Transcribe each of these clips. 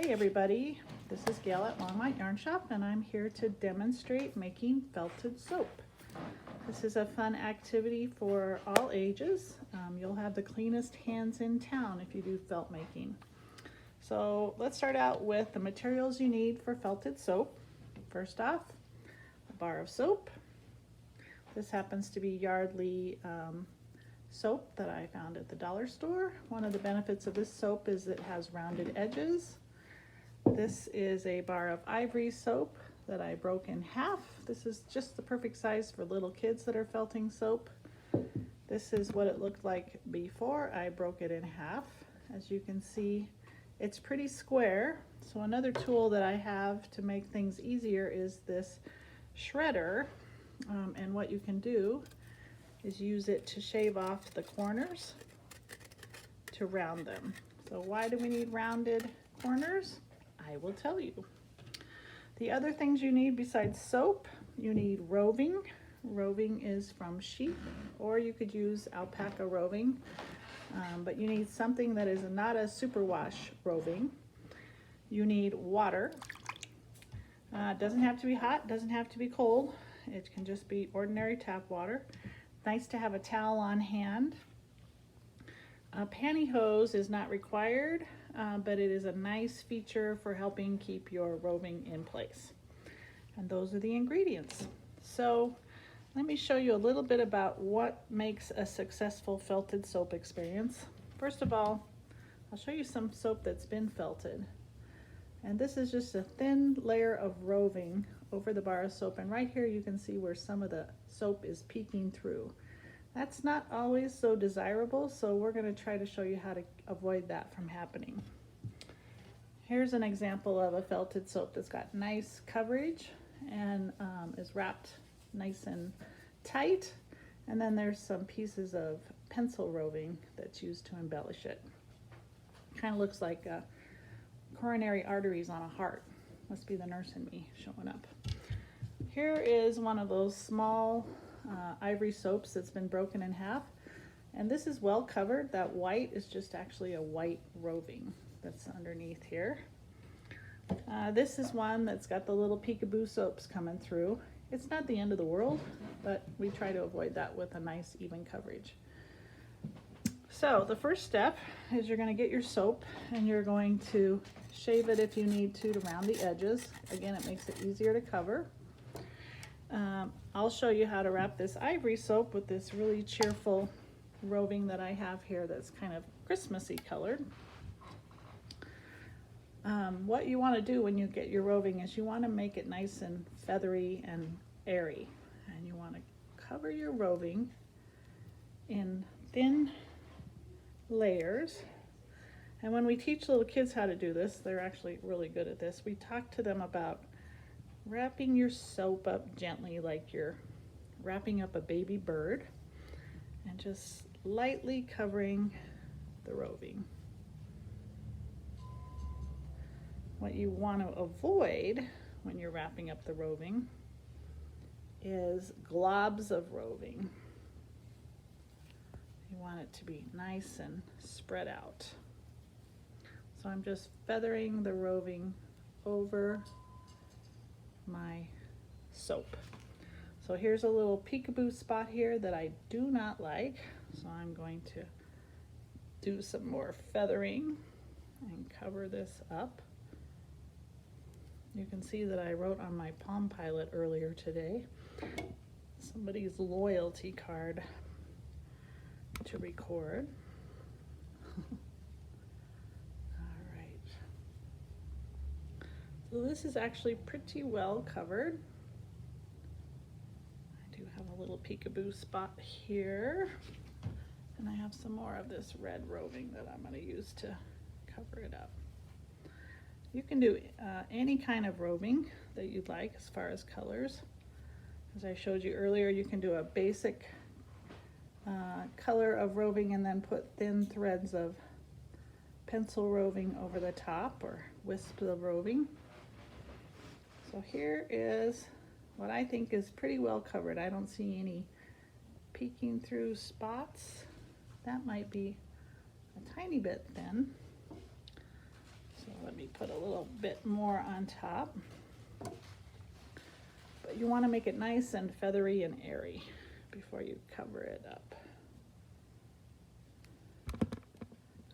Hey everybody, this is Gail at Longmont Yarn Shop and I'm here to demonstrate making felted soap. This is a fun activity for all ages. You'll have the cleanest hands in town if you do felt making. So let's start out with the materials you need for felted soap. First off, a bar of soap. This happens to be Yardley soap that I found at the dollar store. One of the benefits of this soap is it has rounded edges. This is a bar of ivory soap that I broke in half. This is just the perfect size for little kids that are felting soap. This is what it looked like before I broke it in half. As you can see, it's pretty square. So another tool that I have to make things easier is this shredder. And what you can do is use it to shave off the corners to round them. So why do we need rounded corners? I will tell you. The other things you need besides soap, you need roving. Roving is from sheep, or you could use alpaca roving, but you need something that is not a superwash roving. You need water. It doesn't have to be hot, doesn't have to be cold. It can just be ordinary tap water. Nice to have a towel on hand. Pantyhose is not required, but it is a nice feature for helping keep your roving in place. And those are the ingredients. So let me show you a little bit about what makes a successful felted soap experience. First of all, I'll show you some soap that's been felted. And this is just a thin layer of roving over the bar of soap. And right here you can see where some of the soap is peeking through. That's not always so desirable, so we're going to try to show you how to avoid that from happening. Here's an example of a felted soap that's got nice coverage and is wrapped nice and tight. And then there's some pieces of pencil roving that's used to embellish it. Kind of looks like coronary arteries on a heart. Must be the nurse in me showing up. Here is one of those small ivory soaps that's been broken in half, and this is well covered. That white is just actually a white roving that's underneath here. This is one that's got the little peekaboo soaps coming through. It's not the end of the world, but we try to avoid that with a nice even coverage. So the first step is you're going to get your soap and you're going to shave it if you need to round the edges. Again, it makes it easier to cover. I'll show you how to wrap this ivory soap with this really cheerful roving that I have here that's kind of Christmassy colored. What you want to do when you get your roving is you want to make it nice and feathery and airy. And you want to cover your roving in thin layers. And when we teach little kids how to do this, they're actually really good at this. We talk to them about wrapping your soap up gently like you're wrapping up a baby bird and just lightly covering the roving. What you want to avoid when you're wrapping up the roving is globs of roving. You want it to be nice and spread out. So I'm just feathering the roving over my soap. So here's a little peekaboo spot here that I do not like, so I'm going to do some more feathering and cover this up. You can see that I wrote on my Palm Pilot earlier today somebody's loyalty card to record. So this is actually pretty well covered. I do have a little peekaboo spot here, and I have some more of this red roving that I'm going to use to cover it up. You can do any kind of roving that you'd like as far as colors. As I showed you earlier, you can do a basic color of roving and then put thin threads of pencil roving over the top, or wisps of roving. So here is what I think is pretty well covered. I don't see any peeking through spots. That might be a tiny bit thin. So let me put a little bit more on top. But you want to make it nice and feathery and airy before you cover it up.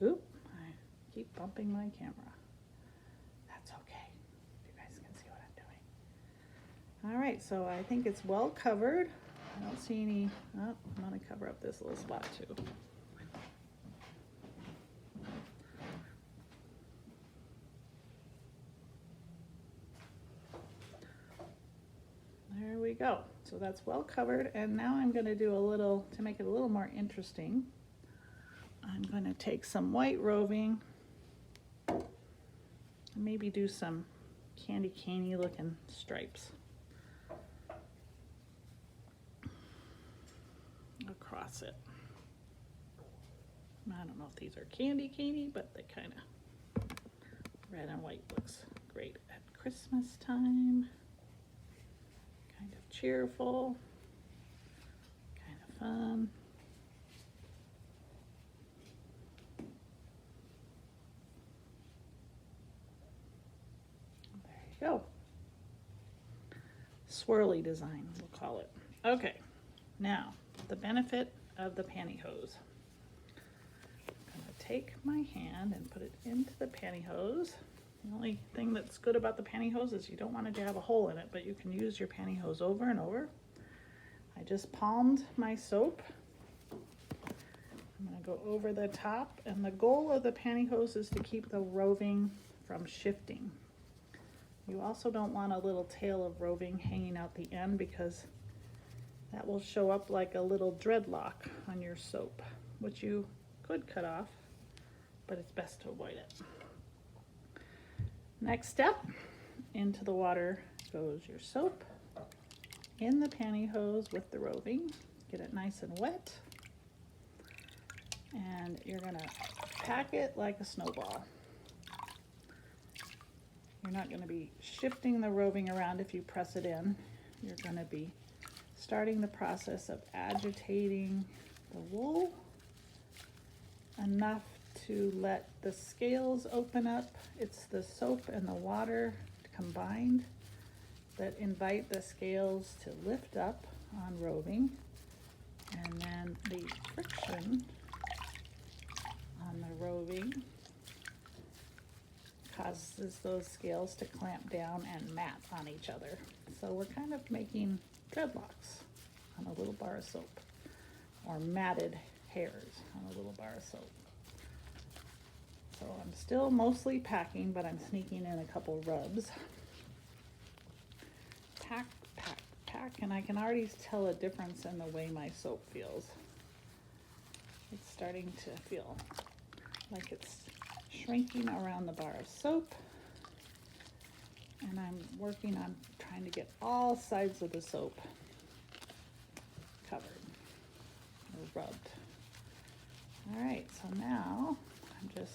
Oop, I keep bumping my camera. That's okay. You guys can see what I'm doing. All right, so I think it's well covered. I don't see any, oh, I'm gonna cover up this little spot too. There we go. So that's well covered, and now I'm going to do a little, to make it a little more interesting, I'm going to take some white roving and maybe do some candy caney looking stripes across it. I don't know if these are candy caney, but they kind of, red and white looks great at Christmas time. Kind of cheerful, kind of fun. There you go. Swirly design, we'll call it. Okay, now the benefit of the pantyhose. I'm going to take my hand and put it into the pantyhose. The only thing that's good about the pantyhose is you don't want it to have a hole in it, but you can use your pantyhose over and over. I just palmed my soap. I'm going to go over the top, and the goal of the pantyhose is to keep the roving from shifting. You also don't want a little tail of roving hanging out the end, because that will show up like a little dreadlock on your soap, which you could cut off, but it's best to avoid it. Next step, into the water goes your soap, in the pantyhose with the roving. Get it nice and wet, and you're gonna pack it like a snowball. You're not gonna be shifting the roving around if you press it in. You're gonna be starting the process of agitating the wool enough to let the scales open up. It's the soap and the water combined that invite the scales to lift up on roving, and then the friction on the roving causes those scales to clamp down and mat on each other. So we're kind of making dreadlocks on a little bar of soap, or matted hairs on a little bar of soap. So I'm still mostly packing, but I'm sneaking in a couple rubs. Pack, pack, pack, and I can already tell a difference in the way my soap feels. It's starting to feel like it's shrinking around the bar of soap, and I'm working on trying to get all sides of the soap covered or rubbed. All right, so now I'm just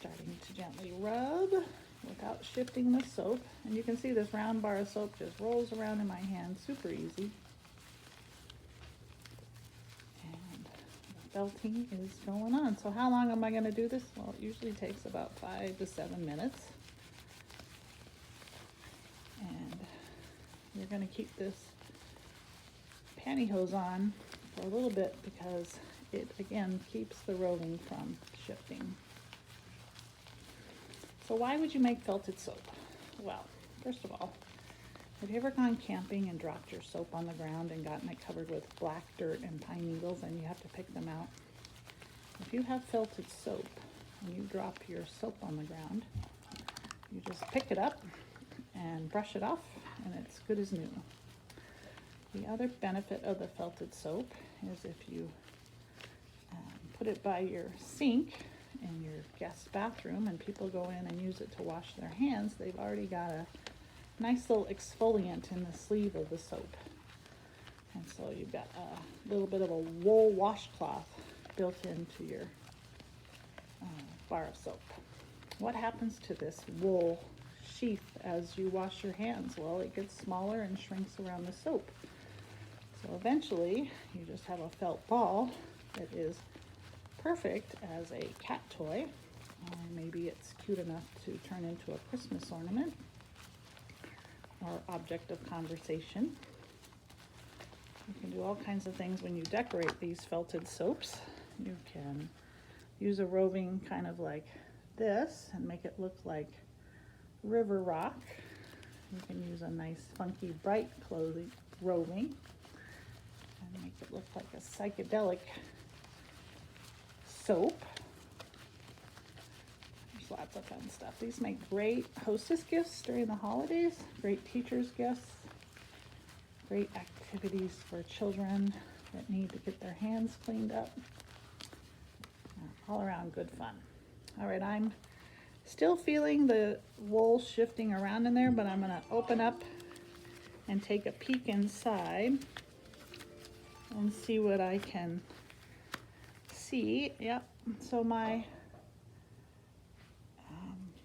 starting to gently rub without shifting the soap, and you can see this round bar of soap just rolls around in my hand super easy. And the felting is going on. So how long am I going to do this? Well, it usually takes about 5 to 7 minutes. And you're going to keep this pantyhose on for a little bit, because it again keeps the roving from shifting. So why would you make felted soap? Well, first of all, have you ever gone camping and dropped your soap on the ground and gotten it covered with black dirt and pine needles, and you have to pick them out? If you have felted soap and you drop your soap on the ground, you just pick it up and brush it off, and it's good as new. The other benefit of the felted soap is if you put it by your sink in your guest bathroom and people go in and use it to wash their hands, they've already got a nice little exfoliant in the sleeve of the soap. And so you've got a little bit of a wool washcloth built into your bar of soap. What happens to this wool sheath as you wash your hands? Well, it gets smaller and shrinks around the soap. So eventually you just have a felt ball that is perfect as a cat toy Or maybe it's cute enough to turn into a Christmas ornament or object of conversation. You can do all kinds of things when you decorate these felted soaps. You can use a roving kind of like this and make it look like river rock. You can use a nice funky bright clothing roving and make it look like a psychedelic soap. There's lots of fun stuff. These make great hostess gifts during the holidays, great teacher's gifts, great activities for children that need to get their hands cleaned up. All around good fun. All right, I'm still feeling the wool shifting around in there, but I'm gonna open up and take a peek inside and see what I can see. Yep, so my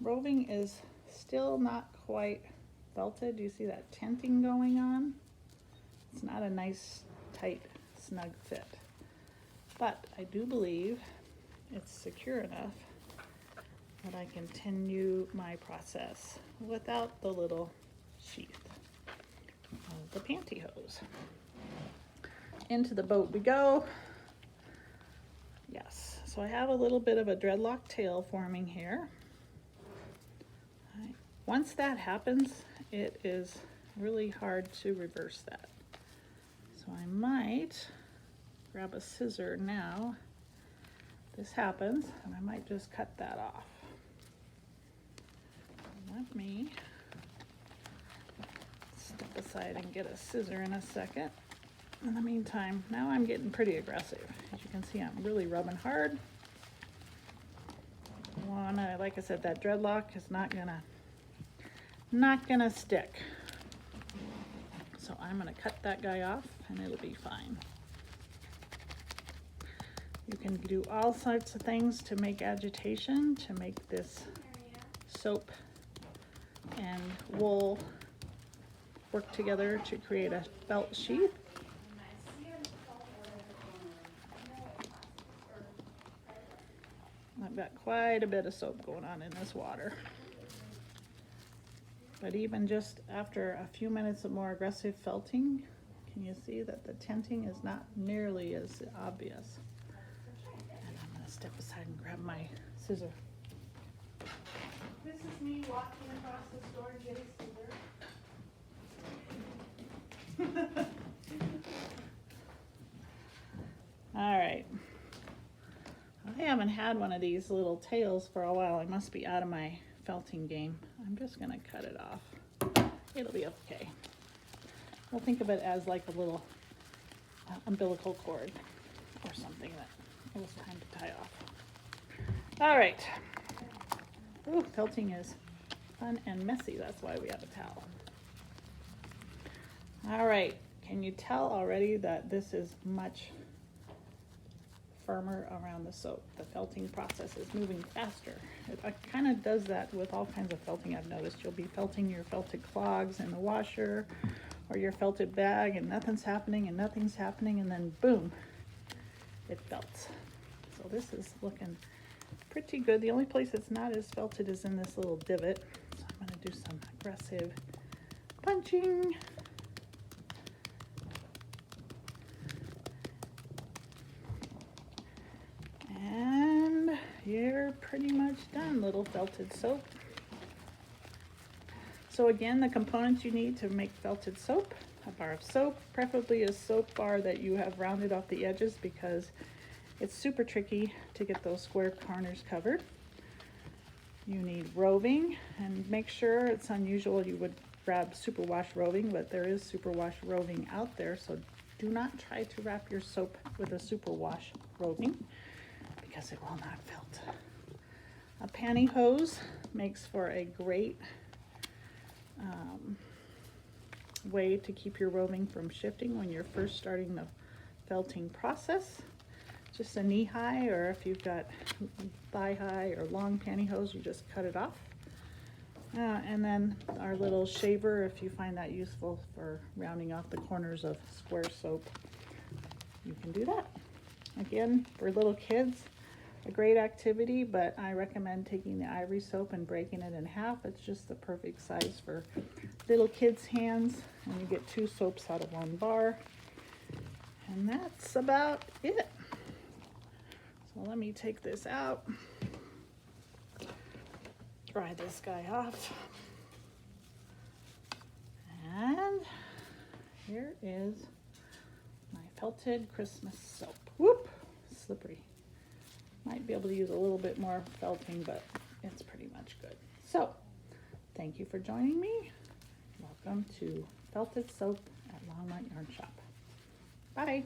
roving is still not quite felted. Do you see that tenting going on? It's not a nice, tight, snug fit, but I do believe it's secure enough that I can continue my process without the little sheath of the pantyhose. Into the boat we go. Yes, so I have a little bit of a dreadlock tail forming here. Once that happens, it is really hard to reverse that. So I might grab a scissor now. This happens, and I might just cut that off. Let me step aside and get a scissor in a second. In the meantime, now I'm getting pretty aggressive. As you can see, I'm really rubbing hard. Like I said, that dreadlock is not gonna stick. So I'm gonna cut that guy off and it'll be fine. You can do all sorts of things to make agitation, to make this soap and wool work together to create a felt sheath. I've got quite a bit of soap going on in this water. But even just after a few minutes of more aggressive felting, can you see that the tenting is not nearly as obvious? And I'm gonna step aside and grab my scissor. This is me walking across the store and getting scissors. All right. I haven't had one of these little tails for a while. I must be out of my felting game. I'm just gonna cut it off. It'll be okay. I'll think of it as like a little umbilical cord or something that it was time to tie off. All right. Ooh, felting is fun and messy. That's why we have a towel. All right. Can you tell already that this is much firmer around the soap? The felting process is moving faster. It kind of does that with all kinds of felting I've noticed. You'll be felting your felted clogs in the washer or your felted bag and nothing's happening and nothing's happening and then boom, it felts. So this is looking pretty good. The only place it's not as felted is in this little divot. So I'm going to do some aggressive punching. And you're pretty much done, little felted soap. So again, the components you need to make felted soap: a bar of soap, preferably a soap bar that you have rounded off the edges because it's super tricky to get those square corners covered. You need roving, and make sure it's unusual you would grab superwash roving, but there is superwash roving out there, so do not try to wrap your soap with a superwash roving because it will not felt. A pantyhose makes for a great way to keep your roving from shifting when you're first starting the felting process. Just a knee high, or if you've got thigh high or long pantyhose, you just cut it off. And then our little shaver, if you find that useful for rounding off the corners of square soap, you can do that. Again, for little kids a great activity, but I recommend taking the ivory soap and breaking it in half. It's just the perfect size for little kids' hands, and you get 2 soaps out of 1 bar. And that's about it. So let me take this out, dry this guy off. And here is my felted Christmas soap. Whoop, slippery. Might be able to use a little bit more felting, but it's pretty much good. So, thank you for joining me. Welcome to Felted Soap at Longmont Yarn Shop. Bye.